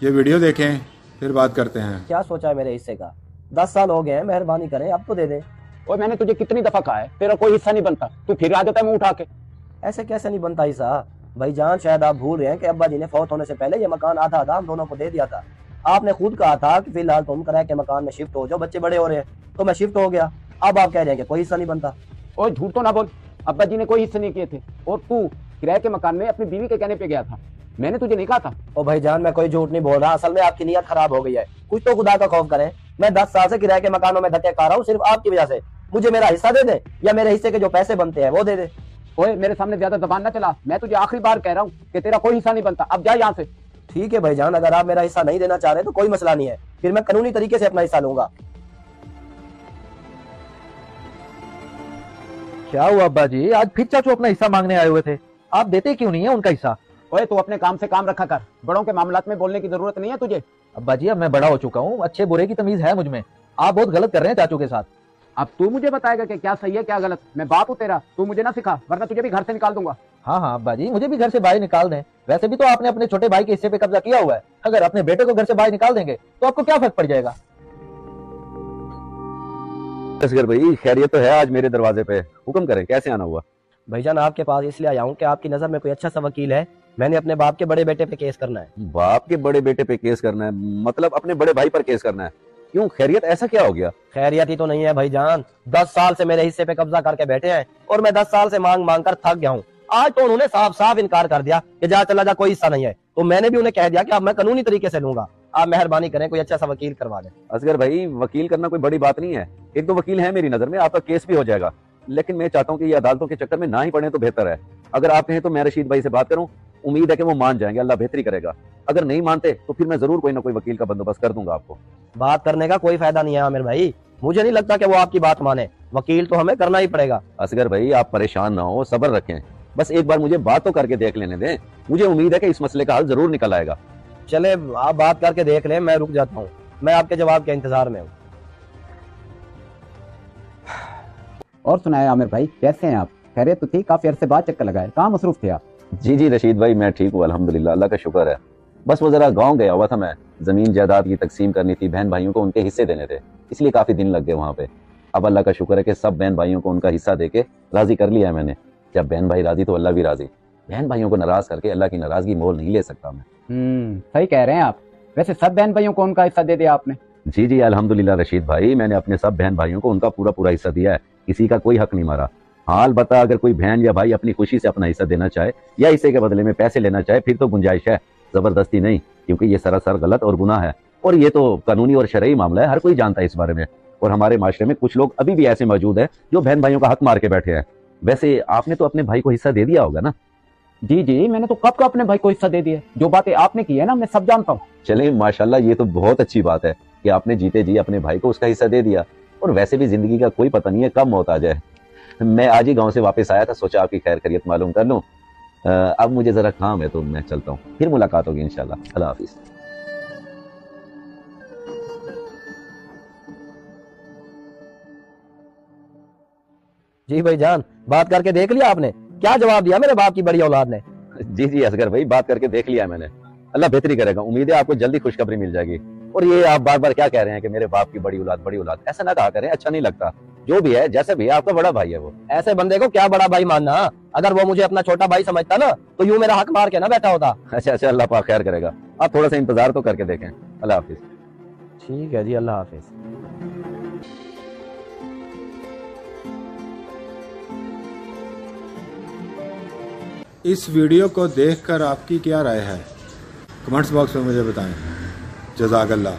ये वीडियो देखें फिर बात करते हैं। क्या सोचा है मेरे हिस्से का? 10 साल हो गए हैं, मेहरबानी करें अब तो दे दे। और मैंने तुझे कितनी दफा कहा है तेरा कोई हिस्सा नहीं बनता, तू फिर आ जाता है मुंह उठा के। ऐसे कैसे नहीं बनता हिस्सा भाईजान? शायद आप भूल रहे हैं कि अब्बा जी ने फौत होने से पहले ये मकान आधा आधा हम दोनों को दे दिया था। आपने खुद कहा था कि फिलहाल तुम किराए के मकान में शिफ्ट हो जाओ, बच्चे बड़े हो रहे हैं, तो मैं शिफ्ट हो गया। अब आप कह रहे हैं कि कोई हिस्सा नहीं बनता। और झूठ तो ना बोल, अब्बा जी ने कोई हिस्से नहीं किए थे और तू किराए के मकान में अपनी बीवी के कहने पे गया था, मैंने तुझे नहीं कहा था। ओ भाईजान मैं कोई झूठ नहीं बोल रहा, असल में आपकी नीयत खराब हो गई है। कुछ तो खुदा का खौफ करें। मैं 10 साल से किराए के मकानों में धक्के खा रहा हूँ सिर्फ आपकी वजह से। मुझे मेरा हिस्सा दे दे या मेरे हिस्से के जो पैसे बनते हैं वो दे दे। ओए मेरे सामने ज्यादा जबान ना चला, मैं तुझे आखिरी बार कह रहा हूँ कि तेरा कोई हिस्सा नहीं बनता, अब जा यहाँ से। ठीक है भाईजान, अगर आप मेरा हिस्सा नहीं देना चाह रहे तो कोई मसला नहीं है, फिर मैं कानूनी तरीके से अपना हिस्सा लूंगा। क्या हुआ अब्बा जी, आज फिर चाचू अपना हिस्सा मांगने आए हुए थे, आप देते क्यों नहीं है उनका हिस्सा? ओए तू अपने काम से काम रखा कर, बड़ों के मामलात में बोलने की जरूरत नहीं है तुझे। अब्बा जी अब मैं बड़ा हो चुका हूँ, अच्छे बुरे की तमीज है मुझ में। आप बहुत गलत कर रहे हैं चाचू के साथ। अब तू मुझे बताएगा कि क्या सही है क्या गलत? मैं बाप हूँ तेरा, तू मुझे ना सिखा वरना तुझे भी घर से निकाल दूंगा। हाँ हाँ अब्बा जी, मुझे भी घर से बाहर निकाल दें। वैसे भी तो आपने अपने छोटे भाई के हिस्से पे कब्जा किया हुआ है, अगर अपने बेटे को घर से बाहर निकाल देंगे तो आपको क्या फर्क पड़ जाएगा? असगर भाई खैरियत तो है, आज मेरे दरवाजे पे, हुक्म करें कैसे आना हुआ? भाईजान आपके पास इसलिए आया हूँ कि आपकी नजर में कोई अच्छा सा वकील है, मैंने अपने बाप के बड़े बेटे पे केस करना है। बाप के बड़े बेटे पे केस करना है? मतलब अपने बड़े भाई पर केस करना है? क्यों, खैरियत ऐसा क्या हो गया? खैरियत ही तो नहीं है भाईजान, 10 साल से मेरे हिस्से पे कब्जा करके बैठे हैं और मैं 10 साल से मांग मांग कर थक गया हूँ। आज तो उन्होंने साफ साफ इनकार कर दिया कि जा चला जा, कोई हिस्सा नहीं है। तो मैंने भी उन्हें कह दिया कि अब मैं कानूनी तरीके से लूंगा। आप मेहरबानी करें कोई अच्छा सा वकील करवा दें। असगर भाई वकील करना कोई बड़ी बात नहीं है, एक दो वकील है मेरी नजर में, आपका केस भी हो जाएगा। लेकिन मैं चाहता हूँ कि ये अदालतों के चक्कर में ना ही पड़े तो बेहतर है। अगर आप कहें तो मैं रशीद भाई से बात करूँ, उम्मीद है कि वो मान जाएंगे, अल्लाह बेहतरी करेगा। अगर नहीं मानते तो फिर मैं जरूर कोई ना कोई वकील का बंदोबस्त कर दूंगा आपको। बात करने का कोई फायदा नहीं है आमिर भाई, मुझे नहीं लगता कि वो आपकी बात माने। वकील तो हमें करना ही पड़ेगा। असगर भाई आप परेशान ना हो, सब्र रखें, बस एक बार मुझे बात तो करके देख लेने दें। मुझे उम्मीद है कि इस मसले का हल जरूर निकल आएगा। चले आप बात करके देख लें, मैं रुक जाता हूँ, मैं आपके जवाब के इंतजार में हूँ। और सुनाए आमिर भाई, कैसे हैं आप? खैरियत तो थी, काफी अरसे बाद चक्कर लगाए, कहाँ मसरूफ थे आप? जी जी रशीद भाई मैं ठीक हूँ अल्हम्दुलिल्लाह, अल्लाह का शुक्र है। बस वो जरा गांव गया हुआ था मैं, जमीन जायदाद की तकसीम करनी थी, बहन भाइयों को उनके हिस्से देने थे, इसलिए काफी दिन लग गए वहाँ पे। अब अल्लाह का शुक्र है कि सब बहन भाइयों को उनका हिस्सा देके राजी कर लिया है मैंने। जब बहन भाई राजी तो अल्लाह भी राजी। बहन भाइयों को नाराज करके अल्लाह की नाराजगी मोल नहीं ले सकता मैं। सही कह रहे हैं आप। वैसे सब बहन भाइयों को उनका हिस्सा दे दिया आपने? जी जी अल्हम्दुलिल्लाह रशीद भाई, मैंने अपने सब बहन भाइयों को उनका पूरा पूरा हिस्सा दिया है, किसी का कोई हक नहीं मारा। हाल बता, अगर कोई बहन या भाई अपनी खुशी से अपना हिस्सा देना चाहे या हिस्से के बदले में पैसे लेना चाहे फिर तो गुंजाइश है, जबरदस्ती नहीं, क्योंकि ये सरासर गलत और गुनाह है। और ये तो कानूनी और शरई मामला है, हर कोई जानता है इस बारे में। और हमारे माशरे में कुछ लोग अभी भी ऐसे मौजूद है जो बहन भाइयों का हक मार के बैठे हैं। वैसे आपने तो अपने भाई को हिस्सा दे दिया होगा ना? जी जी मैंने तो कब का अपने भाई को हिस्सा दे दिया, जो बातें आपने की है ना मैं सब जानता हूँ। चले माशाल्लाह, ये तो बहुत अच्छी बात है कि आपने जीते जी अपने भाई को उसका हिस्सा दे दिया। और वैसे भी जिंदगी का कोई पता नहीं है कब मौत आ जाए। मैं आज ही गांव से वापस आया था, सोचा आपकी खैर खैरियत मालूम कर लूं। अब मुझे जरा काम है तो मैं चलता हूँ, फिर मुलाकात होगी इंशाल्लाह। अल्लाह हाफिज। जी भाईजान बात करके देख लिया आपने? क्या जवाब दिया मेरे बाप की बड़ी औलाद ने? जी जी असगर भाई बात करके देख लिया मैंने, अल्लाह बेहतरी करेगा, उम्मीद है आपको जल्दी खुशखबरी मिल जाएगी। और ये आप बार बार क्या कह रहे हैं कि मेरे बाप की बड़ी औलाद, ऐसा ना कहा करें, अच्छा नहीं लगता। जो भी है जैसे भी है आपका बड़ा भाई है वो। ऐसे बंदे को क्या बड़ा भाई मानना? अगर वो मुझे अपना छोटा भाई समझता ना तो यूं मेरा हक मार के ना बैठा होता। अच्छा अच्छा अल्लाह पाक खैर करेगा, आप थोड़ा सा इंतजार तो करके देखें। अल्लाह हाफिज। ठीक है जी, अल्लाह हाफिज। इस वीडियो को देखकर आपकी क्या राय है, कमेंट्स बॉक्स में मुझे बताएं। जज़ाकल्लाह।